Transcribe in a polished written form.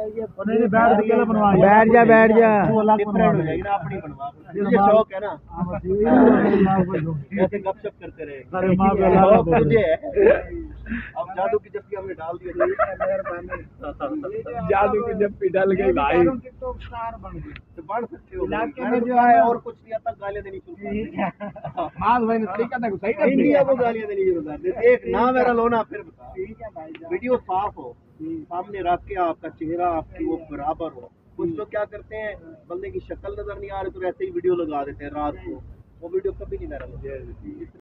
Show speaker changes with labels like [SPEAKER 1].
[SPEAKER 1] बैठ जा बैठ जा।
[SPEAKER 2] डिफरेंट हो जाएगी ना, अपनी बनवा। मुझे शौक है ना, ऐसे गपशप करते रहे। शौक मुझे है। अब जादू की जप्पी हमने डाल दी,
[SPEAKER 1] जादू की जप्पी डल गई भाई।
[SPEAKER 2] तो बढ़ सकते हो। मैंने जो है और कुछ नहीं आता, गालियां देनी शुरू कर दी।
[SPEAKER 1] भाई ने तरीका था सही कर
[SPEAKER 2] इंडिया को गालियां देनी शुरू कर दी। एक ना मेरा लो ना, फिर बता। वीडियो साफ हो, सामने रख के आपका चेहरा आपकी वो बराबर हो। कुछ लोग क्या करते हैं, बंदे की शक्ल नजर नहीं आ रही तो ऐसे ही वीडियो लगा देते हैं रात को, वो वीडियो कभी नहीं वायरल होती।